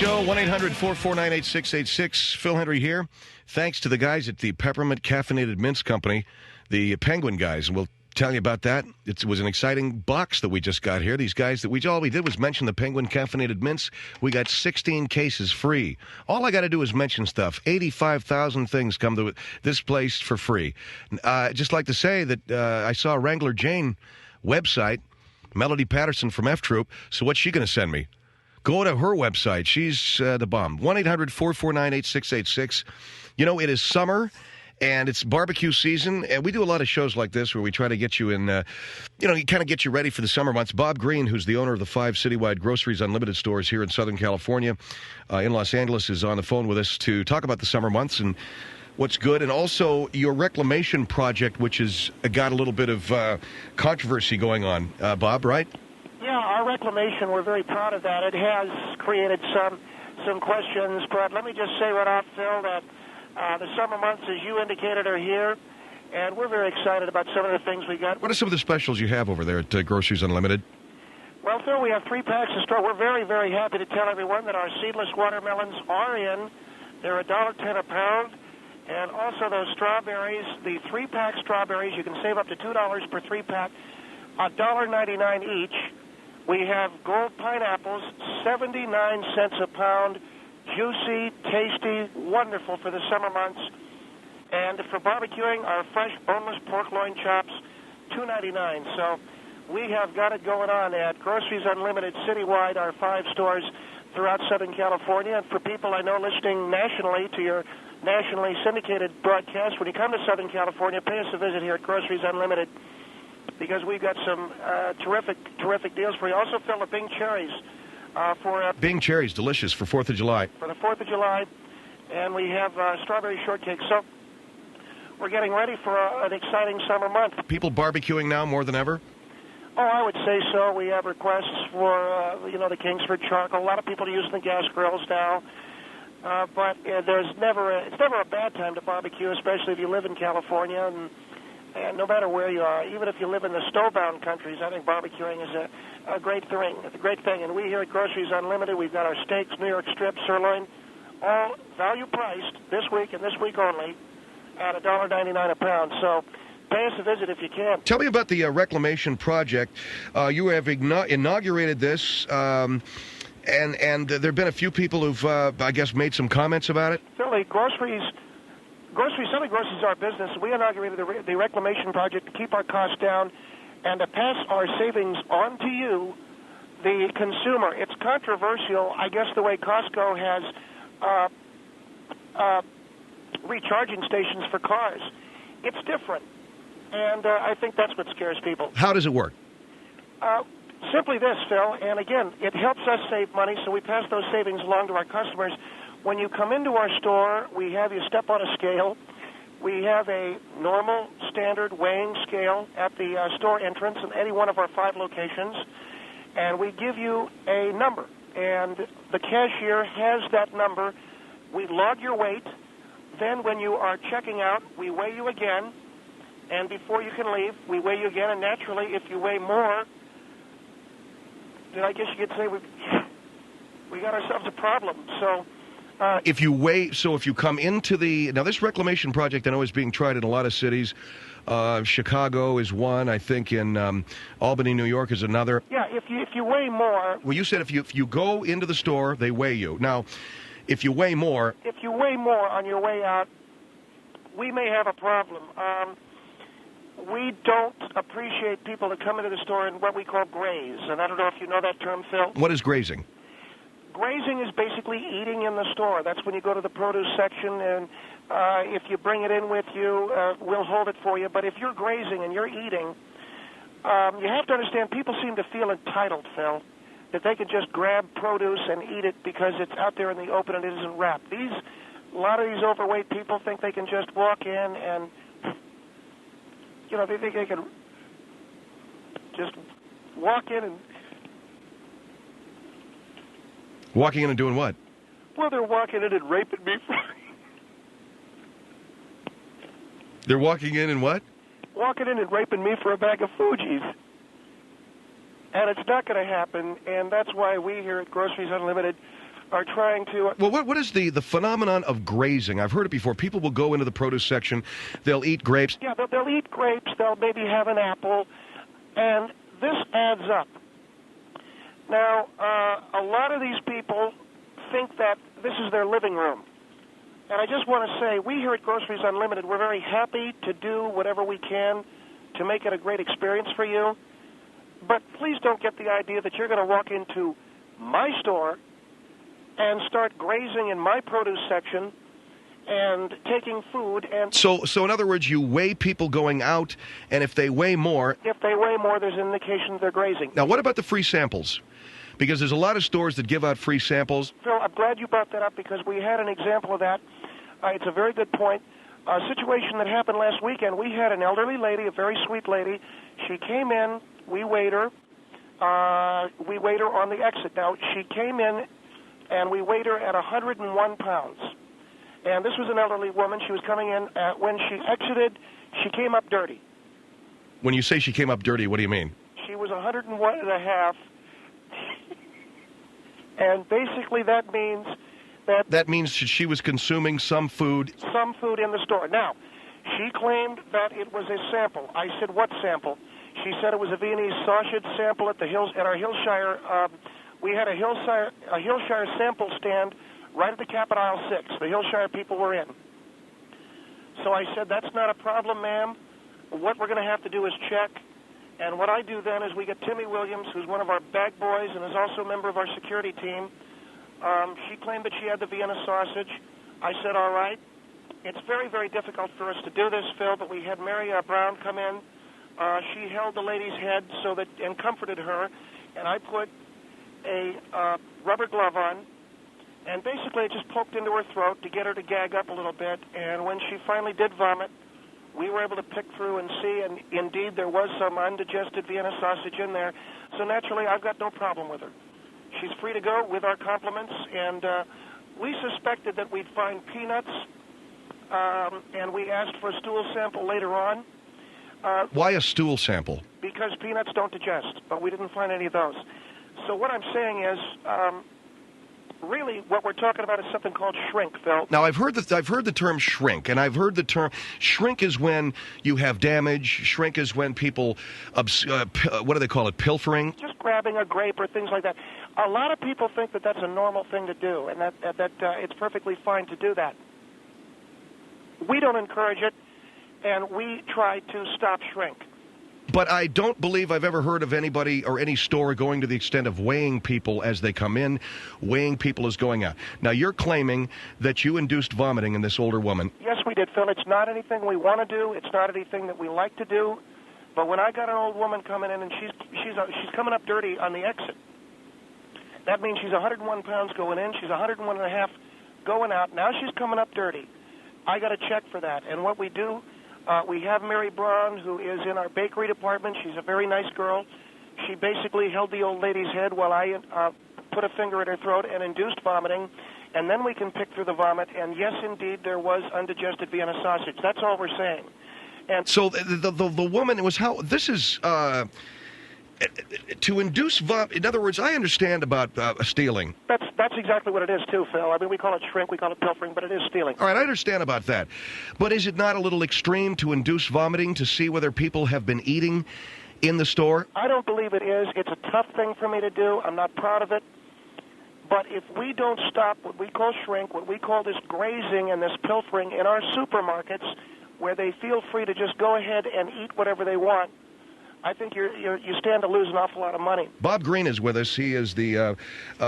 show, 1-800-449-8686. Phil Hendrie here. Thanks to the guys at the Peppermint Caffeinated Mints Company, the Penguin guys. And we'll tell you about that. It was an exciting box that we just got here. These guys, all we did was mention the Penguin Caffeinated Mints. We got 16 cases free. All I got to do is mention stuff. 85,000 things come to this place for free. Just like to say that I saw Wrangler Jane website, Melody Patterson from F Troop. So what's she going to send me? Go to her website. She's the bomb. 1-800-449-8686. You know, it is summer, and it's barbecue season, and we do a lot of shows like this where we try to get you in, kind of get you ready for the summer months. Bob Green, who's the owner of the 5 citywide Groceries Unlimited stores here in Southern California, in Los Angeles, is on the phone with us to talk about the summer months and what's good, and also your reclamation project, which has got a little bit of controversy going on. Bob, right? Yeah, our reclamation, we're very proud of that. It has created some questions, but let me just say right off, Phil, that the summer months, as you indicated, are here, and we're very excited about some of the things we got. What are some of the specials you have over there at Groceries Unlimited? Well, Phil, we have 3 packs in store. We're very, very happy to tell everyone that our seedless watermelons are in. They're $1.10 a pound. And also those strawberries, the 3-pack strawberries, you can save up to $2 per 3-pack, $1.99 each. We have gold pineapples, 79 cents a pound, juicy, tasty, wonderful for the summer months. And for barbecuing, our fresh boneless pork loin chops, $2.99. So we have got it going on at Groceries Unlimited citywide, our 5 stores throughout Southern California. And for people I know listening nationally to your nationally syndicated broadcast, when you come to Southern California, pay us a visit here at Groceries Unlimited, because we've got some terrific deals for you. Also, Phil, the Bing cherries. Bing cherries, delicious for 4th of July. For the 4th of July, and we have strawberry shortcake. So we're getting ready for an exciting summer month. People barbecuing now more than ever? Oh, I would say so. We have requests for, the Kingsford charcoal. A lot of people are using the gas grills now. But it's never a bad time to barbecue, especially if you live in California, and no matter where you are, even if you live in the snowbound countries, I think barbecuing is a great thing. It's a great thing. And we here at Groceries Unlimited, we've got our steaks, New York strip, sirloin, all value priced this week and this week only at $1.99 a pound. So pay us a visit if you can. Tell me about the reclamation project. You have inaugurated this. And there have been a few people who've, I guess, made some comments about it? Philly, Southern Groceries is our business. We inaugurated the reclamation project to keep our costs down and to pass our savings on to you, the consumer. It's controversial, I guess, the way Costco has recharging stations for cars. It's different, and I think that's what scares people. How does it work? Simply this, Phil, and again, it helps us save money, so we pass those savings along to our customers. When you come into our store, we have you step on a scale. We have a normal, standard weighing scale at the store entrance in any one of our 5 locations, and we give you a number. And the cashier has that number. We log your weight. Then when you are checking out, we weigh you again, and before you can leave, we weigh you again, and naturally, if you weigh more, then I guess you could say we got ourselves a problem. So if you come into now this reclamation project I know is being tried in a lot of cities. Chicago is one, I think in Albany, New York is another. Yeah, if you weigh more. Well, you said if you go into the store, they weigh you. Now, if you weigh more on your way out, we may have a problem. We don't appreciate people that come into the store in what we call graze, and I don't know if you know that term, Phil. What is grazing? Grazing is basically eating in the store. That's when you go to the produce section, and if you bring it in with you, we'll hold it for you. But if you're grazing and you're eating, you have to understand people seem to feel entitled, Phil, that they can just grab produce and eat it because it's out there in the open and it isn't wrapped. A lot of these overweight people think they can just walk in and they think they can just walk in and... Walking in and doing what? Well, they're walking in and raping me. They're walking in and what? Walking in and raping me for a bag of Fuji's. And it's not going to happen, and that's why we here at Groceries Unlimited are trying to... Well, what is the phenomenon of grazing? I've heard it before. People will go into the produce section, they'll eat grapes. Yeah, they'll eat grapes, they'll maybe have an apple, and this adds up. Now, a lot of these people think that this is their living room. And I just want to say, we here at Groceries Unlimited, we're very happy to do whatever we can to make it a great experience for you. But please don't get the idea that you're going to walk into my store and start grazing in my produce section and taking food. And So in other words, you weigh people going out, and if they weigh more... If they weigh more, there's an indication they're grazing. Now, what about the free samples? Because there's a lot of stores that give out free samples. Phil, I'm glad you brought that up because we had an example of that. It's a very good point. A situation that happened last weekend, we had an elderly lady, a very sweet lady. She came in, we weighed her. We weighed her on the exit. Now, she came in, and we weighed her at 101 pounds. And this was an elderly woman. She was coming in. When she exited, she came up dirty. When you say she came up dirty, what do you mean? She was 101 and a half. And basically that means that... That means she was consuming some food. Some food in the store. Now, she claimed that it was a sample. I said, what sample? She said it was a Viennese sausage sample at our Hillshire. We had a Hillshire sample stand right at the cap at aisle 6. The Hillshire people were in. So I said, that's not a problem, ma'am. What we're going to have to do is check. And what I do then is we get Timmy Williams, who's one of our bag boys and is also a member of our security team. She claimed that she had the Vienna sausage. I said, all right. It's very, very difficult for us to do this, Phil, but we had Mary Brown come in. She held the lady's head and comforted her, and I put a rubber glove on, and basically it just poked into her throat to get her to gag up a little bit, and when she finally did vomit, we were able to pick through and see, and indeed there was some undigested Vienna sausage in there, so naturally I've got no problem with her. She's free to go with our compliments, and we suspected that we'd find peanuts, and we asked for a stool sample later on. Why a stool sample? Because peanuts don't digest, but we didn't find any of those. So what I'm saying is, really, what we're talking about is something called shrink, Phil. Now, I've heard the term shrink, and I've heard the term shrink is when you have damage. Shrink is when people, what do they call it, pilfering? Just grabbing a grape or things like that. A lot of people think that that's a normal thing to do, and that it's perfectly fine to do that. We don't encourage it, and we try to stop shrink. But I don't believe I've ever heard of anybody or any store going to the extent of weighing people as they come in, weighing people as going out. Now, you're claiming that you induced vomiting in this older woman. Yes, we did, Phil. It's not anything we want to do. It's not anything that we like to do. But when I got an old woman coming in and she's coming up dirty on the exit, that means she's 101 pounds going in. She's 101 and a half going out. Now she's coming up dirty. I got to check for that. And what we do, we have Mary Braun, who is in our bakery department. She's a very nice girl. She basically held the old lady's head while I put a finger in her throat and induced vomiting. And then we can pick through the vomit. And yes, indeed, there was undigested Vienna sausage. That's all we're saying. And so the woman was how this is to induce vomit. In other words, I understand about stealing. That's exactly what it is too, Phil. I mean, we call it shrink, we call it pilfering, but it is stealing. All right, I understand about that. But is it not a little extreme to induce vomiting to see whether people have been eating in the store? I don't believe it is. It's a tough thing for me to do. I'm not proud of it. But if we don't stop what we call shrink, what we call this grazing and this pilfering in our supermarkets, where they feel free to just go ahead and eat whatever they want, I think you stand to lose an awful lot of money. Bob Green is with us. He is the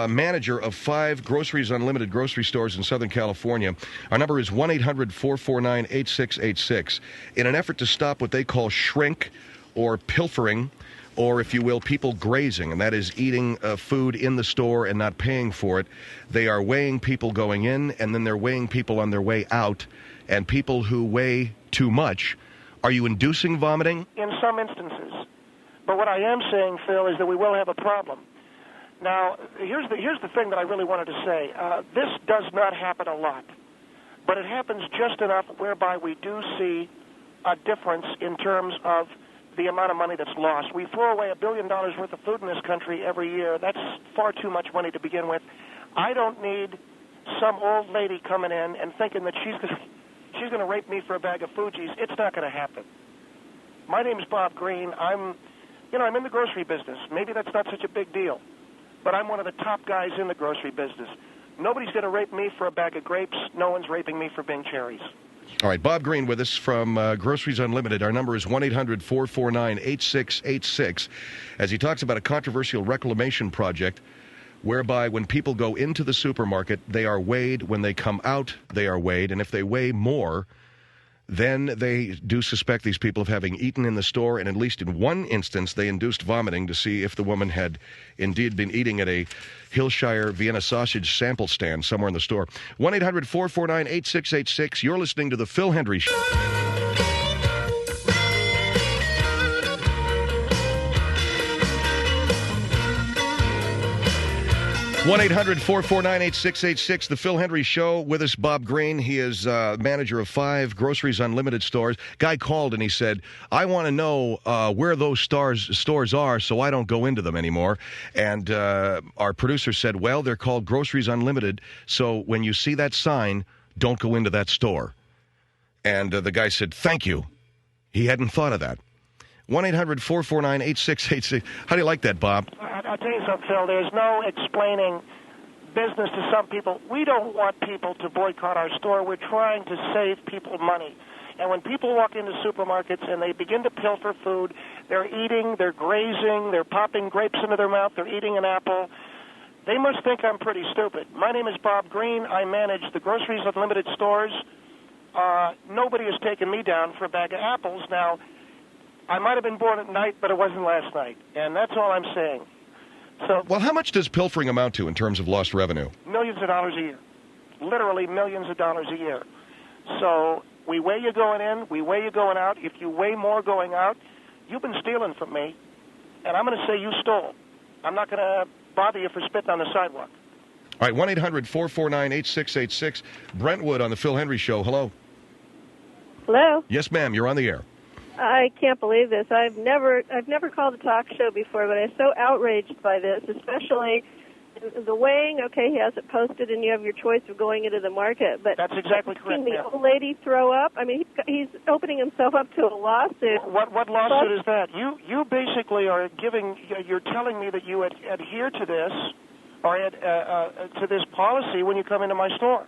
manager of 5 Groceries Unlimited grocery stores in Southern California. Our number is 1-800-449-8686. In an effort to stop what they call shrink or pilfering, or, if you will, people grazing, and that is eating food in the store and not paying for it, they are weighing people going in, and then they're weighing people on their way out, and people who weigh too much. Are you inducing vomiting? In some instances. But what I am saying, Phil, is that we will have a problem. Now, here's the thing that I really wanted to say. This does not happen a lot, but it happens just enough whereby we do see a difference in terms of the amount of money that's lost. We throw away $1 billion worth of food in this country every year. That's far too much money to begin with. I don't need some old lady coming in and thinking that she's going to rape me for a bag of Fuji's. It's not going to happen. My name is Bob Green. I'm in the grocery business. Maybe that's not such a big deal, but I'm one of the top guys in the grocery business. Nobody's going to rape me for a bag of grapes. No one's raping me for Bing cherries. All right, Bob Green with us from Groceries Unlimited. Our number is 1-800-449-8686. As he talks about a controversial reclamation project whereby when people go into the supermarket, they are weighed. When they come out, they are weighed. And if they weigh more, then they do suspect these people of having eaten in the store. And at least in one instance, they induced vomiting to see if the woman had indeed been eating at a Hillshire Vienna sausage sample stand somewhere in the store. 1-800-449-8686. You're listening to The Phil Hendrie Show. 1-800-449-8686, The Phil Hendrie Show. With us, Bob Green. He is manager of 5 Groceries Unlimited stores. Guy called and he said, I want to know where those stores are so I don't go into them anymore. And our producer said, well, they're called Groceries Unlimited, so when you see that sign, don't go into that store. And the guy said, thank you. He hadn't thought of that. 1-800-449-8686. How do you like that, Bob? I'll tell you something, Phil. There's no explaining business to some people. We don't want people to boycott our store. We're trying to save people money. And when people walk into supermarkets and they begin to pilfer food, they're eating, they're grazing, they're popping grapes into their mouth, they're eating an apple, they must think I'm pretty stupid. My name is Bob Green. I manage the Groceries Unlimited stores. Nobody has taken me down for a bag of apples. Now, I might have been born at night, but it wasn't last night, and that's all I'm saying. So, well, how much does pilfering amount to in terms of lost revenue? Millions of dollars a year. Literally millions of dollars a year. So we weigh you going in, we weigh you going out. If you weigh more going out, you've been stealing from me, and I'm going to say you stole. I'm not going to bother you for spitting on the sidewalk. All right, 1-800-449-8686. Brentwood on the Phil Hendrie Show. Hello. Hello. Yes, ma'am. You're on the air. I can't believe this. I've never called a talk show before, but I'm so outraged by this, especially the weighing. Okay, he has it posted, and you have your choice of going into the market. But that's exactly correct. The old lady throw up. I mean, he's opening himself up to a lawsuit. What lawsuit is that? You basically are you're telling me that you adhere to this or to this policy when you come into my store.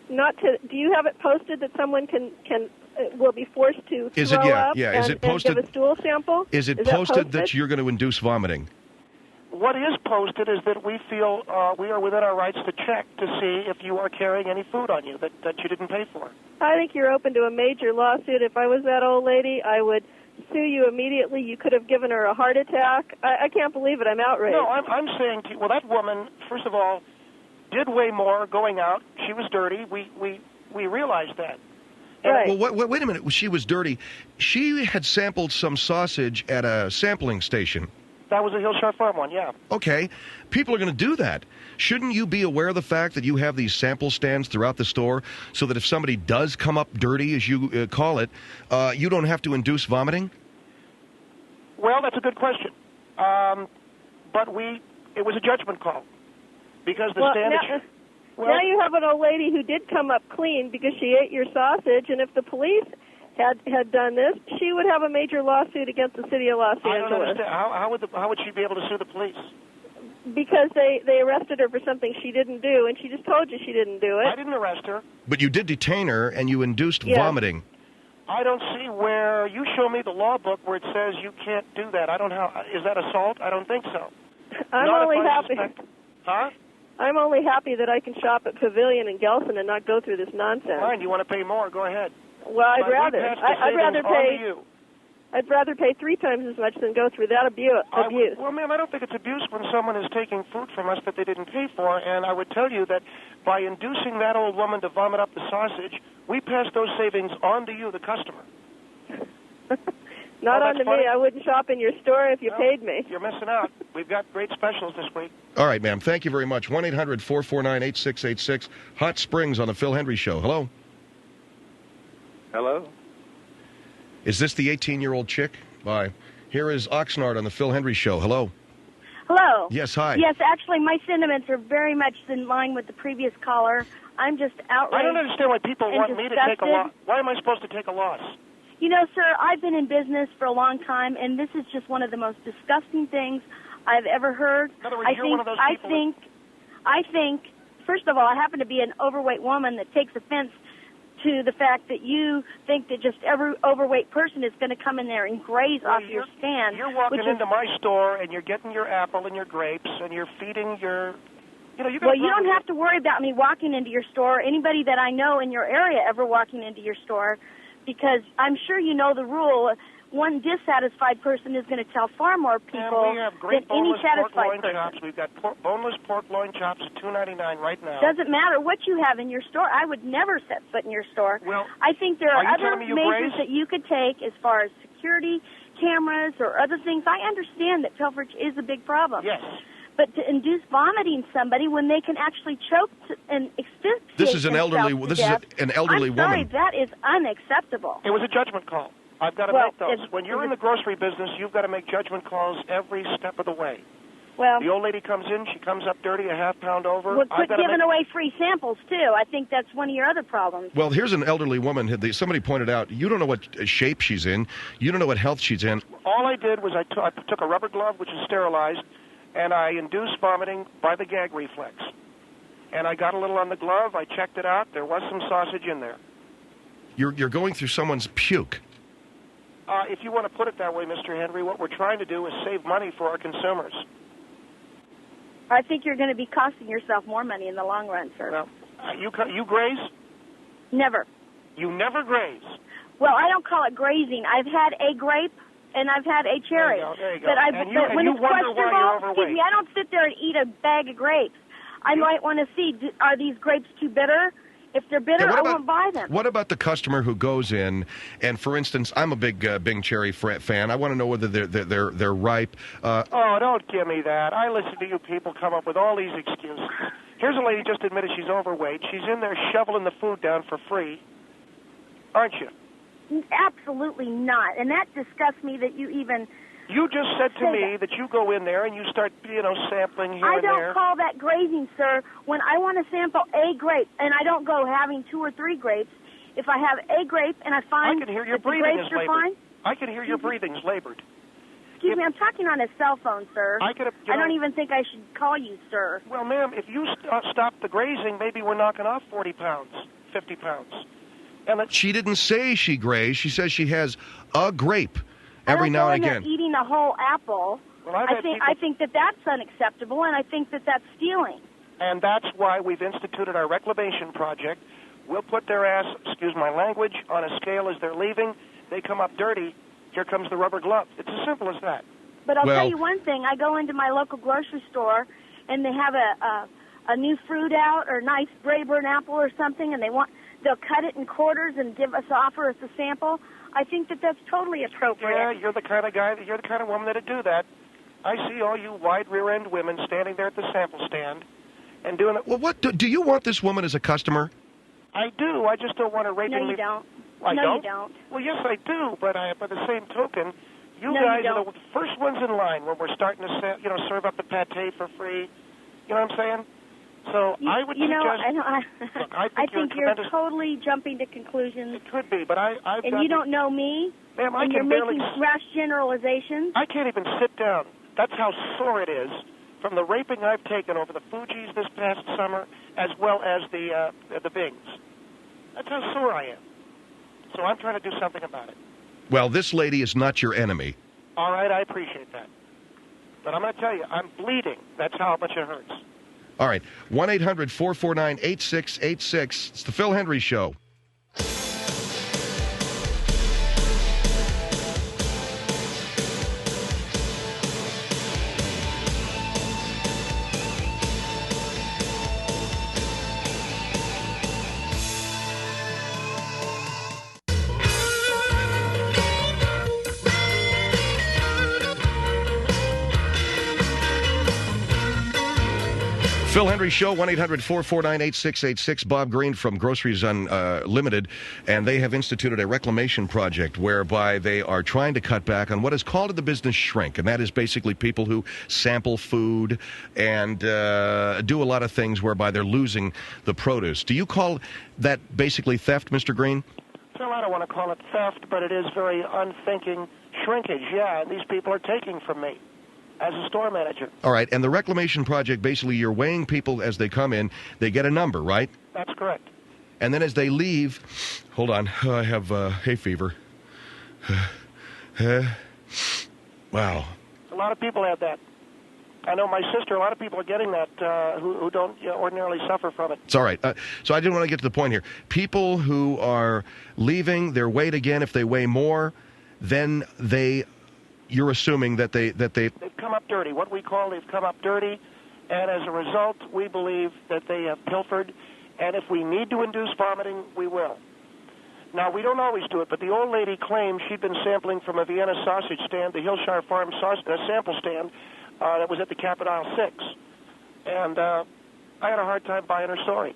Not to. Do you have it posted that someone will be forced to throw up Is it posted, and give a stool sample? Is it posted that you're going to induce vomiting? What is posted is that we feel we are within our rights to check to see if you are carrying any food on you that you didn't pay for. I think you're open to a major lawsuit. If I was that old lady, I would sue you immediately. You could have given her a heart attack. I can't believe it. I'm outraged. No, I'm saying to you, well, that woman, first of all, did way more going out. She was dirty. We realized that. Right. Well, wait a minute. She was dirty. She had sampled some sausage at a sampling station. That was a Hillshire Farm one, yeah. Okay. People are going to do that. Shouldn't you be aware of the fact that you have these sample stands throughout the store so that if somebody does come up dirty, as you call it, you don't have to induce vomiting? Well, that's a good question. But it was a judgment call. Because the stand... Now you have an old lady who did come up clean because she ate your sausage, and if the police had done this, she would have a major lawsuit against the city of Los Angeles. I don't understand. How would she be able to sue the police? Because they arrested her for something she didn't do, and she just told you she didn't do it. I didn't arrest her. But you did detain her, and you induced vomiting. I don't see where... You show me the law book where it says you can't do that. I don't know. Is that assault? I don't think so. I'm only happy... Huh? I'm only happy that I can shop at Pavilion and Gelson and not go through this nonsense. Fine, you want to pay more? Go ahead. Well, I'd rather pay 3 times as much than go through that abuse. Well, ma'am, I don't think it's abuse when someone is taking food from us that they didn't pay for, and I would tell you that by inducing that old woman to vomit up the sausage, we pass those savings on to you, the customer. Not on to me. I wouldn't shop in your store if you paid me. You're missing out. We've got great specials this week. All right, ma'am. Thank you very much. 1-800-449-8686. Hot Springs on the Phil Hendrie Show. Hello. Hello. Is this the 18-year-old chick? Bye. Here is Oxnard on the Phil Hendrie Show. Hello. Hello. Yes, hi. Yes, actually, my sentiments are very much in line with the previous caller. I'm just outraged. I don't understand why people want me to take a loss. Why am I supposed to take a loss? You know, sir, I've been in business for a long time, and this is just one of the most disgusting things I've ever heard. In other words, you're one of those people. I think, first of all, I happen to be an overweight woman that takes offense to the fact that you think that just every overweight person is going to come in there and graze off your stand. You're walking into my store, and you're getting your apple and your grapes, and you're feeding your... You don't have to worry about me walking into your store, or anybody that I know in your area ever walking into your store, because I'm sure you know the rule. One dissatisfied person is going to tell far more people than any satisfied person. Chops. We've got boneless pork loin chops at $2.99 right now. Doesn't matter what you have in your store. I would never set foot in your store. Well, I think there are other measures graze? that you could take as far as security cameras or other things. I understand that pilferage is a big problem. Yes. But to induce vomiting somebody when they can actually choke and asphyxiate This is an elderly. This is an elderly I'm sorry, woman. that is unacceptable. It was a judgment call. I've got to make those. When you're in the grocery business, you've got to make judgment calls every step of the way. Well, the old lady comes in, she comes up dirty, a half pound over. Well, quit giving away free samples, too. I think that's one of your other problems. Well, here's an elderly woman. Somebody pointed out, you don't know what shape she's in. You don't know what health she's in. All I did was I took a rubber glove, which is sterilized, and I induced vomiting by the gag reflex. And I got a little on the glove. I checked it out. There was some sausage in there. You're going through someone's puke. If you want to put it that way, Mr. Hendrie, what we're trying to do is save money for our consumers. I think you're going to be costing yourself more money in the long run, sir. Well, you graze? Never. You never graze? Well, I don't call it grazing. I've had a grape and I've had a cherry. There you go. But when it's questionable, excuse me, I don't sit there and eat a bag of grapes. I might want to see, are these grapes too bitter? If they're bitter, I won't buy them. What about the customer who goes in and, for instance, I'm a big Bing Cherry fan. I want to know whether they're ripe. Oh, don't give me that. I listen to you people come up with all these excuses. Here's a lady just admitted she's overweight. She's in there shoveling the food down for free, aren't you? Absolutely not. And that disgusts me that you even... You just said to me that you go in there and you start, sampling here and there. I don't call that grazing, sir. When I want to sample a grape, and I don't go having 2 or 3 grapes, if I have a grape and I find I can hear your that breathing the grapes is are labored. fine... I can hear your breathing's labored. Excuse me, I'm talking on a cell phone, sir. I don't even think I should call you, sir. Well, ma'am, if you stop the grazing, maybe we're knocking off 40 pounds, 50 pounds. She didn't say she grazed. She says she has a grape every now and again. Eating a whole apple. Well, I think that that's unacceptable, and I think that that's stealing. And that's why we've instituted our reclamation project. We'll put their ass, excuse my language, on a scale as they're leaving. They come up dirty. Here comes the rubber glove. It's as simple as that. But I'll tell you one thing. I go into my local grocery store, and they have a new fruit out or a nice Braeburn apple or something, and they'll cut it in quarters and offer us a sample. I think that that's totally appropriate. Yeah, you're the kind of woman that'd do that. I see all you wide rear-end women standing there at the sample stand and doing it. Well, do you want this woman as a customer? I do. I just don't want her raping me. No, you don't. I no, don't? you don't. Well, yes, I do. But by the same token, you guys are the first ones in line when we're starting to serve up the pate for free. You know what I'm saying? So I would suggest... Look, I think you're totally jumping to conclusions. It could be, but I've And you don't know me, Ma'am, and you're making rash generalizations. I can't even sit down. That's how sore it is from the raping I've taken over the Fuji's this past summer, as well as the Bings. That's how sore I am. So I'm trying to do something about it. Well, this lady is not your enemy. All right, I appreciate that. But I'm going to tell you, I'm bleeding. That's how much it hurts. All right, 1-800-449-8686. It's the Phil Hendrie Show. Phil Hendrie Show, 1-800-449-8686. Bob Green from Groceries Unlimited, and they have instituted a reclamation project whereby they are trying to cut back on what is called in the business shrink, and that is basically people who sample food and do a lot of things whereby they're losing the produce. Do you call that basically theft, Mr. Green? Well, I don't want to call it theft, but it is very unthinking shrinkage. Yeah, these people are taking from me as a store manager. All right, and the reclamation project, basically you're weighing people as they come in. They get a number, right? That's correct. And then as they leave, hold on, I have hay fever. Wow. A lot of people have that. I know my sister, a lot of people are getting that who don't ordinarily suffer from it. It's all right. So I didn't want to get to the point here. People who are leaving, they're weighed again. If they weigh more, then you're assuming that they've come up dirty. What we call they've come up dirty, and as a result, we believe that they have pilfered, and if we need to induce vomiting, we will. Now, we don't always do it, but the old lady claimed she'd been sampling from a Vienna sausage stand, the Hillshire Farm sample stand, that was at the Capitol 6. And I had a hard time buying her story.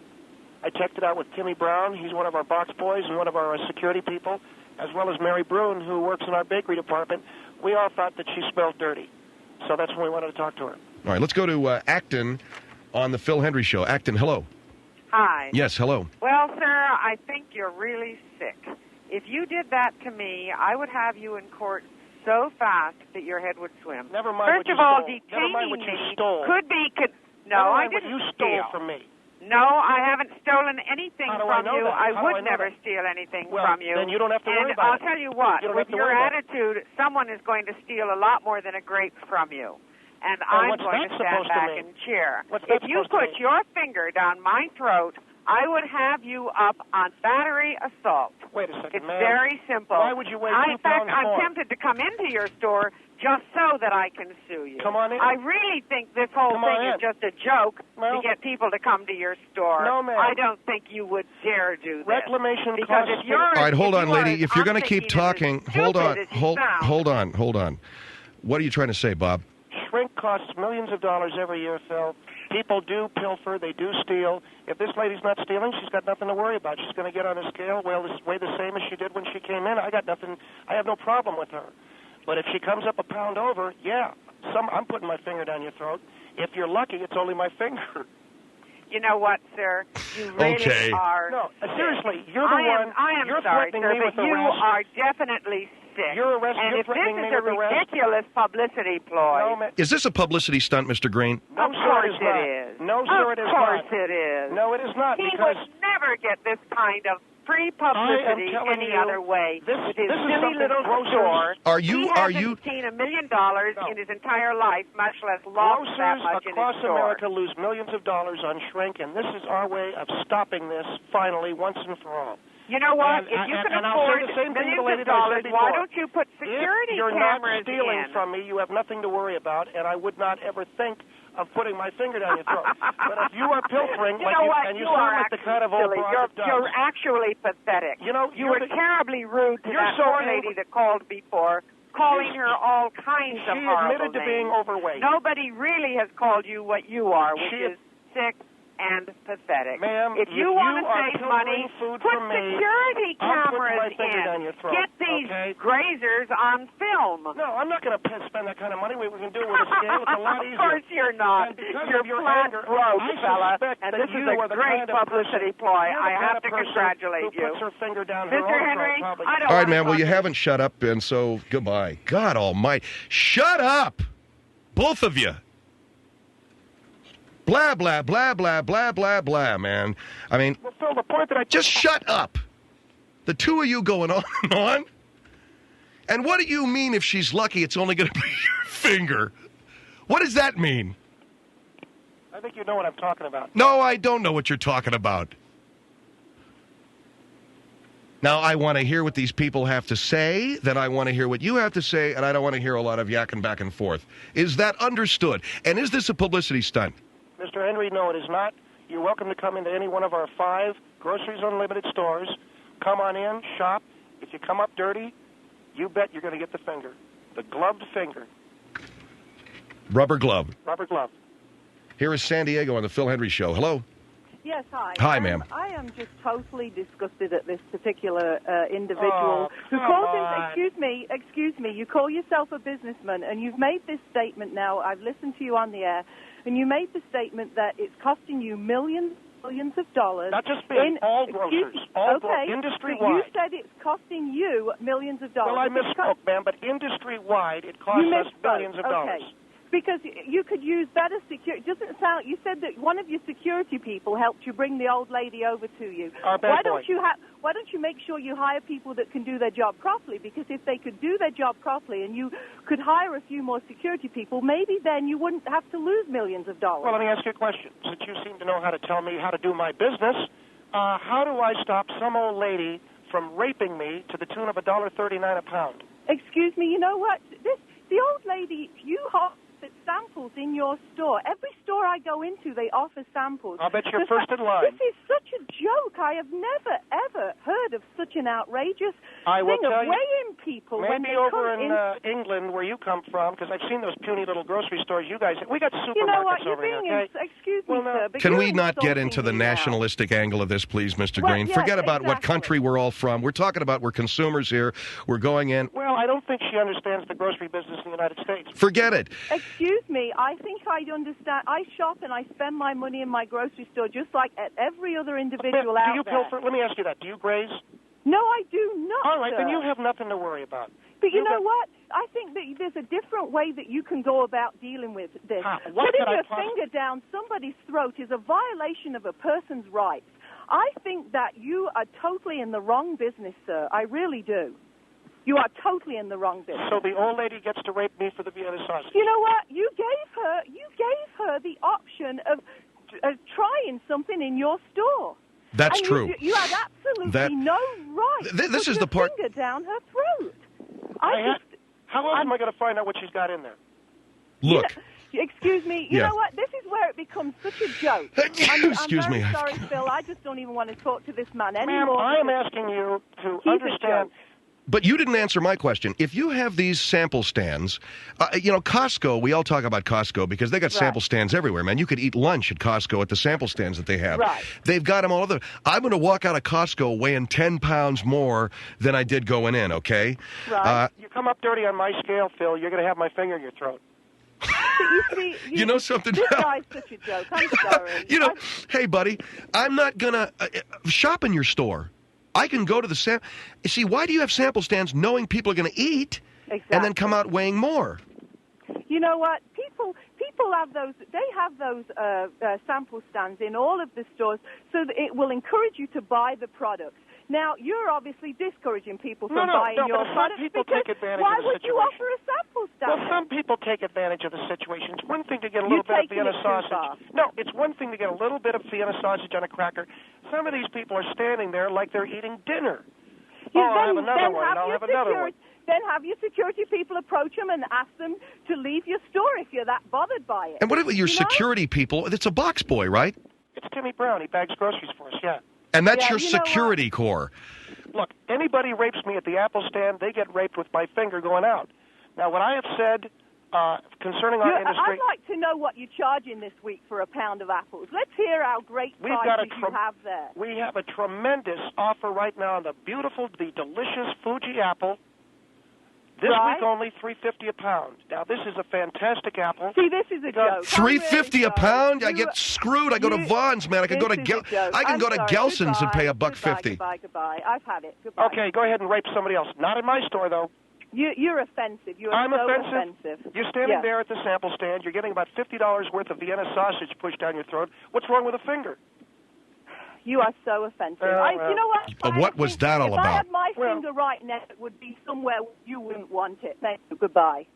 I checked it out with Timmy Brown. He's one of our box boys and one of our security people, as well as Mary Brune, who works in our bakery department. We all thought that she smelled dirty. So that's when we wanted to talk to her. All right, let's go to Acton on the Phil Hendrie Show. Acton, hello. Hi. Yes, hello. Well, sir, I think you're really sick. If you did that to me, I would have you in court so fast that your head would swim. Never mind First of all, Never mind what you detaining me stole. No, I what didn't you steal. stole from me. No, I haven't stolen anything How do from I know you. that? I How do would I know never that? steal anything Well, from you. then you don't have to worry and about I'll it. tell you what, You don't with have to your worry about it. attitude, someone is going to steal a lot more than a grape from you. And Well, I'm what's going that to stand supposed to back mean? and cheer. What's that If you supposed to put mean? your finger down my throat, I would have you up on battery assault. Wait a second, It's ma'am. very simple. Why would you weigh 2 In fact, pounds I'm more? tempted to come into your store just so that I can sue you. Come on in. I really think this whole Come on thing in. is just a joke Well, to get people to come to your store. No, ma'am. I don't think you would dare do this. Reclamation because costs if you're, All right, hold if on, you are lady. as If you're going to keep unthinking and talking, hold on, stupid as you sound, hold on. What are you trying to say, Bob? Shrink costs millions of dollars every year, Phil. People do pilfer. They do steal. If this lady's not stealing, she's got nothing to worry about. She's going to get on a scale, weigh the same as she did when she came in. I have no problem with her. But if she comes up a pound over, yeah, I'm putting my finger down your throat. If you're lucky, it's only my finger. You know what, sir? You really Okay. are. No, sick. seriously, you're the one. I am you're sorry, threatening sir, me but with you arrest. are definitely sick. You're arrested. And You're if this threatening me is a with arrest. ridiculous publicity ploy, No, ma- Is this a publicity stunt, Mr. Green? no, of sir, course it is not. it is. No, sir, it is Of course not. it is. No, it is not. He Because would never get this kind of free I publicity am telling any you, other way. this with his is silly something little grocers- store. Are He you hasn't seen $1 million No. in his entire life, much less lost that grocers much in across his store. America lose millions of dollars on shrink, and this is our way of stopping this finally once and for all. You know what? And- if you can and I'll say afford the same thing to the millions lady of that I dollars, said why before. don't you put security If you're cameras not stealing in? from me, you have nothing to worry about, and I would not ever think of putting my finger down your throat. But if you are pilfering, you like know you, what? and you are sound like the kind of old silly. broad that does. You're actually pathetic. You know, you you're were the- terribly rude to you're that so poor lady that called before, calling her all kinds of She horrible admitted to being names. overweight. Nobody really has called you what you are, which She- is sick and pathetic. Ma'am, if you if want you to are save pilfering money, food put from me, security I'm putting my cameras finger down your in. throat, Get these okay? grazers on film. No, I'm not going to spend that kind of money. We can do it with a scale. It's a lot easier. Of course you're not. And because You're of your flat anger, broke, I fella. suspect And that this is you a are the great kind of publicity person- ploy. you're the I kind have of to person congratulate who you. puts her finger down her Mr. own Henry, throat, probably. I don't All right, want to man. Well, talk you to haven't shut up, and so goodbye. God almighty. Shut up! Both of you. Blah, blah, blah, blah, blah, blah, blah, man. I mean, Well, Phil, the point that I just shut up. The two of you going on and on. And what do you mean if she's lucky it's only going to be your finger? What does that mean? I think you know what I'm talking about. No, I don't know what you're talking about. Now, I want to hear what these people have to say, then I want to hear what you have to say, and I don't want to hear a lot of yakking back and forth. Is that understood? And is this a publicity stunt? Mr. Hendrie, no, it is not. You're welcome to come into any one of our 5 Groceries Unlimited stores. Come on in, shop. If you come up dirty, you bet you're going to get the finger. The gloved finger. Rubber glove. Rubber glove. Here is San Diego on the Phil Hendrie Show. Hello. Yes, hi. Hi, ma'am. I am just totally disgusted at this particular individual who calls excuse me, you call yourself a businessman, and you've made this statement now. I've listened to you on the air, and you made the statement that it's costing you millions of dollars. Not just me, all grocers, all industry-wide. You said it's costing you millions of dollars. Well, I misspoke, ma'am, but industry-wide, it costs us billions of dollars. Because you could use better security. It doesn't sound. You said that one of your security people helped you bring the old lady over to you. Why don't you make sure you hire people that can do their job properly? Because if they could do their job properly and you could hire a few more security people, maybe then you wouldn't have to lose millions of dollars. Well, let me ask you a question. Since you seem to know how to tell me how to do my business, how do I stop some old lady from raping me to the tune of $1.39 a pound? Excuse me. You know what? The old lady. You offer samples in your store. Every store I go into, they offer samples. I'll bet you're first in line. This is such a joke. I have never, ever heard of such an outrageous thing of weighing people. Maybe over in England, where you come from, because I've seen those puny little grocery stores you guys have. We got supermarkets over here, okay? Excuse me, sir. Can we not get into the nationalistic angle of this, please, Mr. Green? Yes, forget about what country we're all from. We're talking about we're consumers here. We're going in. Well, I don't think she understands the grocery business in the United States. Forget it. Excuse me, I think I understand. I shop and I spend my money in my grocery store just like at every other individual out there. Pilfer? Let me ask you that. Do you graze? No, I do not. All right, sir. then you have nothing to worry about. But you know what? I think that there's a different way that you can go about dealing with this. Putting your finger down somebody's throat is a violation of a person's rights. I think that you are totally in the wrong business, sir. I really do. You are totally in the wrong business. So the old lady gets to rape me for the Vienna sausage. You know what? You gave her the option of trying something in your store. That's true. You had absolutely no right. This is the part. Finger down her throat. How else am I going to find out what she's got in there? Look. Excuse me. You know what? This is where it becomes such a joke. Excuse me. I'm sorry, Phil. I just don't even want to talk to this man anymore. Ma'am, I am asking you to understand. But you didn't answer my question. If you have these sample stands, Costco, we all talk about Costco because they got sample stands everywhere, man. You could eat lunch at Costco at the sample stands that they have. Right. They've got them all over. I'm going to walk out of Costco weighing 10 pounds more than I did going in, okay? Right. You come up dirty on my scale, Phil, you're going to have my finger in your throat. You know something? This guy's such a joke. I'm sorry. Hey, buddy, I'm not going to shop in your store. I can go to the sample. See, why do you have sample stands knowing people are going to eat and then come out weighing more? You know what? People have those. They have those sample stands in all of the stores, so that it will encourage you to buy the products. Now, you're obviously discouraging people from buying your products. Why would you offer a sample stand? Well, some people take advantage of the situation. It's one thing to get a little bit of Vienna sausage. No, it's one thing to get a little bit of Vienna sausage on a cracker. Some of these people are standing there like they're eating dinner. I'll have another one, and I'll have another one. Then have your security people approach them and ask them to leave your store if you're that bothered by it. And what about your security people? It's a box boy, right? It's Timmy Brown. He bags groceries for us, yeah. And that's your security core. Look, anybody rapes me at the Apple stand, they get raped with my finger going out. Now, what I have said concerning our industry... I'd like to know what you're charging this week for a pound of apples. Let's hear how great prices you have there. We have a tremendous offer right now on the delicious Fuji apple. This week only $3.50 a pound. Now this is a fantastic apple. See, this is a joke. $3.50 a pound? I get screwed. I go to Vaughn's, man. I can go to Gelson's and pay $1.50. Goodbye. I've had it. Goodbye. Okay, go ahead and rape somebody else. Not in my store though. You're offensive. I'm offensive. You're standing there at the sample stand. You're getting about $50 worth of Vienna sausage pushed down your throat. What's wrong with a finger? You are so offensive. You know what? What was that all about? If I had my finger right now, it would be somewhere you wouldn't want it. Thank you. Goodbye.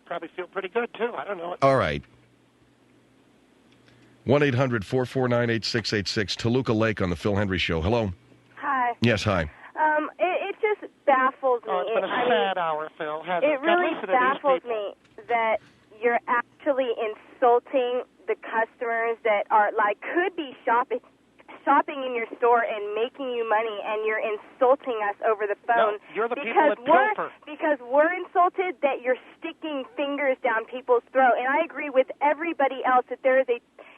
Probably feel pretty good, too. I don't know. All right. 1-800-449-8686. Toluca Lake on the Phil Hendrie Show. Hello. Hi. Yes, hi. It just baffles me. It's been a sad hour, Phil. It really baffles me that you're actually insulting the customers that are could be shopping shopping in your store and making you money, and you're insulting us over the phone. No, you're the people that pilfer. Because we're insulted that you're sticking fingers down people's throat. And I agree with everybody else that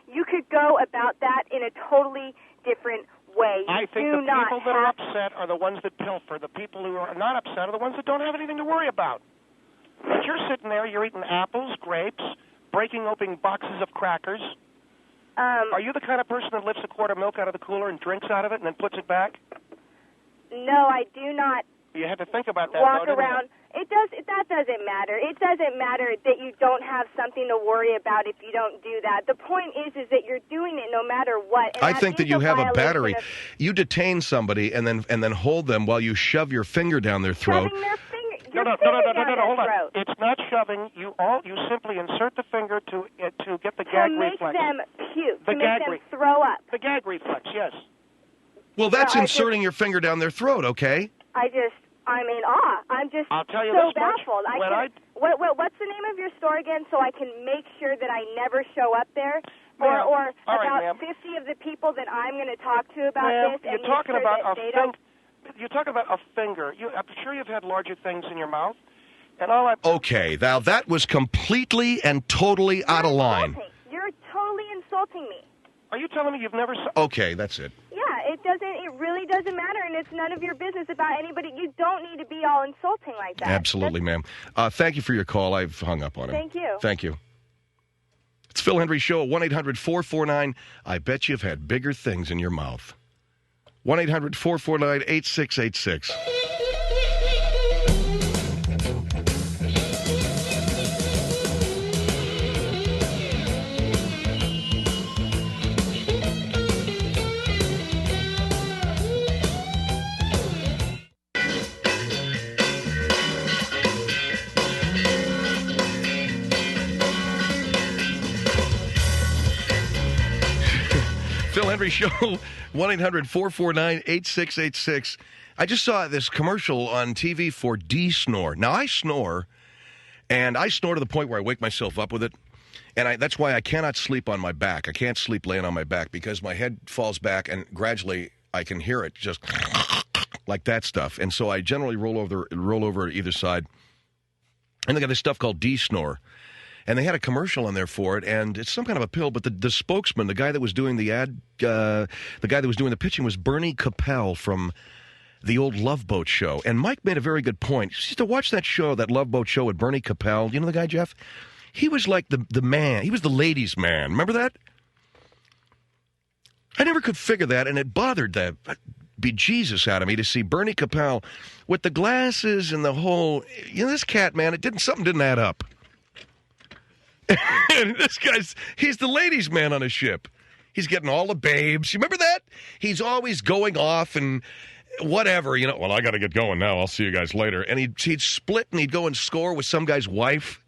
you could go about that in a totally different way. I think the people that are upset are the ones that pilfer. The people who are not upset are the ones that don't have anything to worry about. But you're sitting there, you're eating apples, grapes, breaking open boxes of crackers. Are you the kind of person that lifts a quart of milk out of the cooler and drinks out of it and then puts it back? No, I do not. You had to think about that. Walk around. That doesn't matter. It doesn't matter that you don't have something to worry about if you don't do that. The point is that you're doing it no matter what. And I think that you have a battery. You detain somebody and then hold them while you shove your finger down their throat. Shoving their finger. No, hold on. It's not shoving. You simply insert the finger to get the gag reflex. To make them puke. To make them throw up. The gag reflex, yes. Well, that's inserting your finger down their throat, okay? I'm in awe. I'll tell you so this much. baffled. What's the name of your store again, so I can make sure that I never show up there? Or about 50 of the people that I'm going to talk to about this. You're talking about You're talking about a finger. I'm sure you've had larger things in your mouth. Okay, now that was completely and totally out of line. You're totally insulting me. Are you telling me you've never... Okay, that's it. Yeah, it really doesn't matter, and it's none of your business about anybody. You don't need to be all insulting like that. Absolutely, ma'am. Thank you for your call. I've hung up on him. Thank you. Thank you. It's Phil Hendrie Show, 1-800-449. I bet you've had bigger things in your mouth. 1-800-449-8686. Phil Hendrie Show, 1-800-449-8686. I just saw this commercial on TV for D-Snore. Now, I snore, and I snore to the point where I wake myself up with it, and that's why I cannot sleep on my back. I can't sleep laying on my back because my head falls back, and gradually I can hear it just like that stuff. And so I generally roll over to either side, and they got this stuff called D-Snore. And they had a commercial in there for it, and it's some kind of a pill, but the spokesman, the guy that was doing the ad, the guy that was doing the pitching was Bernie Capel from the old Love Boat show. And Mike made a very good point. You used to watch that show, that Love Boat show with Bernie Capel. You know the guy, Jeff? He was like the man. He was the ladies' man. Remember that? I never could figure that, and it bothered the bejesus out of me to see Bernie Capel with the glasses and the whole, this cat, man, something didn't add up. And this he's the ladies' man on a ship. He's getting all the babes. You remember that? He's always going off and whatever, well, I got to get going now. I'll see you guys later. And he'd split and he'd go and score with some guy's wife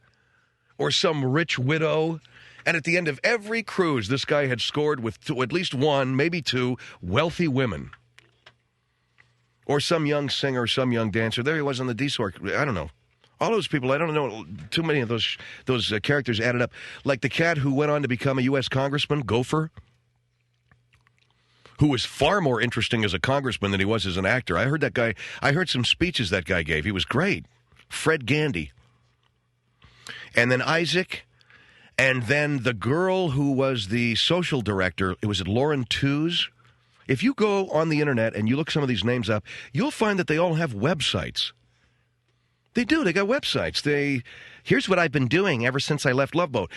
or some rich widow. And at the end of every cruise, this guy had scored with at least one, maybe two, wealthy women. Or some young singer, some young dancer. There he was on the D-Snore. I don't know. All those people, I don't know, too many of those characters added up. Like the cat who went on to become a U.S. congressman, Gopher, who was far more interesting as a congressman than he was as an actor. I heard some speeches that guy gave. He was great. Fred Gandy. And then Isaac. And then the girl who was the social director, was it Lauren Tews? If you go on the internet and you look some of these names up, you'll find that they all have websites. They do. They got websites. Here's what I've been doing ever since I left Love Boat.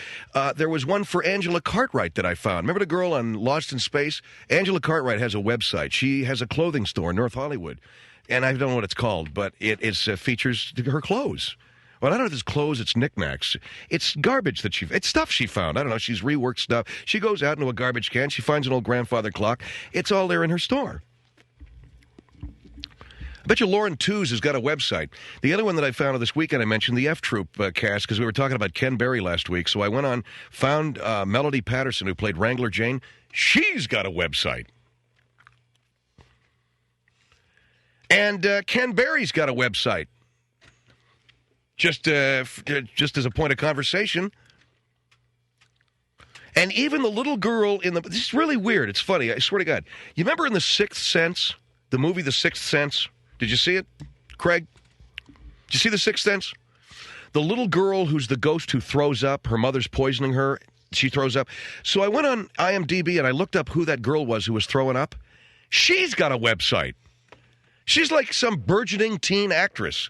There was one for Angela Cartwright that I found. Remember the girl on Lost in Space? Angela Cartwright has a website. She has a clothing store in North Hollywood. And I don't know what it's called, but it features her clothes. Well, I don't know if it's clothes, it's knickknacks. It's garbage it's stuff she found. I don't know. She's reworked stuff. She goes out into a garbage can. She finds an old grandfather clock. It's all there in her store. I bet you Lauren Tews has got a website. The other one that I found this weekend, I mentioned the F Troop cast because we were talking about Ken Berry last week. So I went on, found Melody Patterson, who played Wrangler Jane. She's got a website. And Ken Berry's got a website. Just as a point of conversation. And even the little girl this is really weird. It's funny. I swear to God. You remember in The Sixth Sense, the movie The Sixth Sense? Did you see it, Craig? Did you see The Sixth Sense? The little girl who's the ghost who throws up, her mother's poisoning her, she throws up. So I went on IMDb and I looked up who that girl was who was throwing up. She's got a website. She's like some burgeoning teen actress.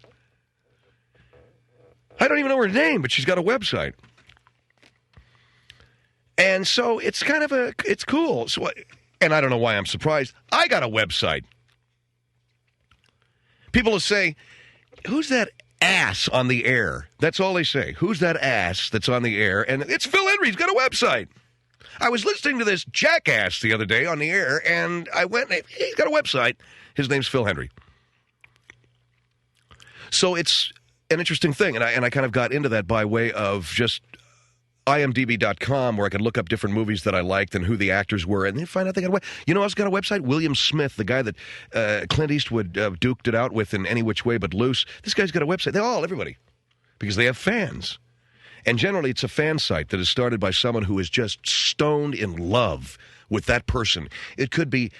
I don't even know her name, but she's got a website. And so it's kind of it's cool. So, and I don't know why I'm surprised. I got a website. People will say, who's that ass on the air? That's all they say. Who's that ass that's on the air? And it's Phil Hendrie. He's got a website. I was listening to this jackass the other day on the air, and I went, he's got a website. His name's Phil Hendrie. So it's an interesting thing, and I kind of got into that by way of just IMDb.com, where I could look up different movies that I liked and who the actors were, and then find out they got a website. You know who's got a website? William Smith, the guy that Clint Eastwood duked it out with in Any Which Way But Loose. This guy's got a website. Everybody, because they have fans. And generally, it's a fan site that is started by someone who is just stoned in love with that person. It could be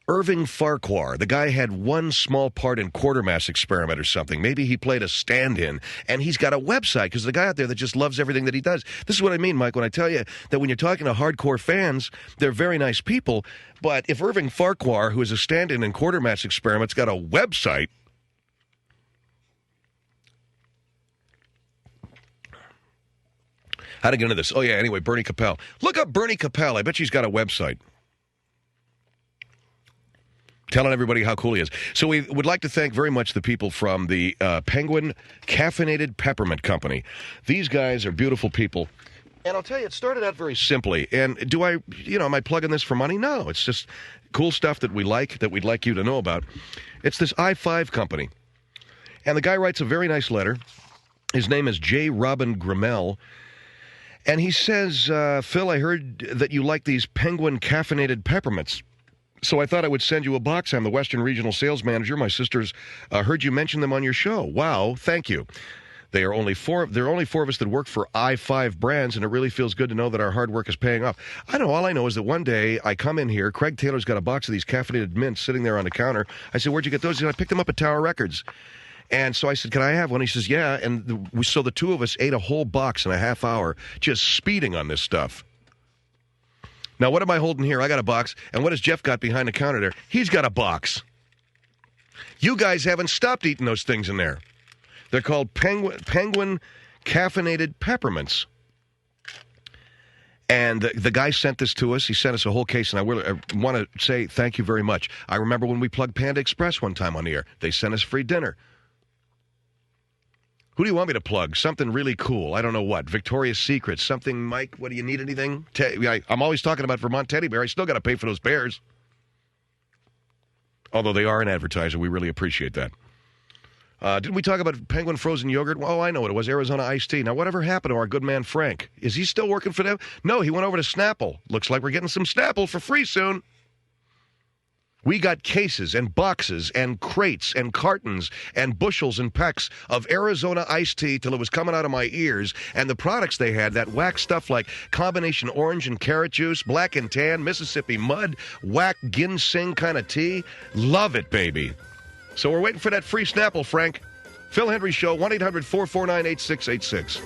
Irving Farquhar. The guy had one small part in Quartermass Experiment or something. Maybe he played a stand-in, and he's got a website because the guy out there that just loves everything that he does. This is what I mean, Mike, when I tell you that when you're talking to hardcore fans, they're very nice people, but if Irving Farquhar, who is a stand-in in Quartermass Experiment's got a website, how to get into this? Oh, yeah, anyway, Bernie Capel. Look up Bernie Capel. I bet she's got a website. Telling everybody how cool he is. So we would like to thank very much the people from the Penguin Caffeinated Peppermint Company. These guys are beautiful people. And I'll tell you, it started out very simply. And am I plugging this for money? No, it's just cool stuff that we like, that we'd like you to know about. It's this I-5 company. And the guy writes a very nice letter. His name is J. Robin Grimmel. And he says, Phil, I heard that you like these Penguin Caffeinated Peppermints. So I thought I would send you a box. I'm the Western Regional Sales Manager. My sisters heard you mention them on your show. Wow, thank you. There are only four of us that work for I-5 brands, and it really feels good to know that our hard work is paying off. All I know is that one day I come in here, Craig Taylor's got a box of these caffeinated mints sitting there on the counter. I said, where'd you get those? He said, I picked them up at Tower Records. And so I said, can I have one? He says, yeah. And so the two of us ate a whole box in a half hour just speeding on this stuff. Now, what am I holding here? I got a box. And what has Jeff got behind the counter there? He's got a box. You guys haven't stopped eating those things in there. They're called Penguin Caffeinated Peppermints. And the guy sent this to us. He sent us a whole case, and I want to say thank you very much. I remember when we plugged Panda Express one time on the air. They sent us free dinner. Who do you want me to plug? Something really cool. I don't know what. Victoria's Secret. Something, Mike, what do you need, anything? I'm always talking about Vermont Teddy Bear. I still got to pay for those bears. Although they are an advertiser. We really appreciate that. Didn't we talk about Penguin Frozen Yogurt? Oh, I know what it was. Arizona Iced Tea. Now, whatever happened to our good man Frank? Is he still working for them? No, he went over to Snapple. Looks like we're getting some Snapple for free soon. We got cases and boxes and crates and cartons and bushels and packs of Arizona iced tea till it was coming out of my ears. And the products they had, that whack stuff like combination orange and carrot juice, black and tan, Mississippi mud, whack ginseng kind of tea. Love it, baby. So we're waiting for that free Snapple, Frank. Phil Hendrie Show, 1-800-449-8686.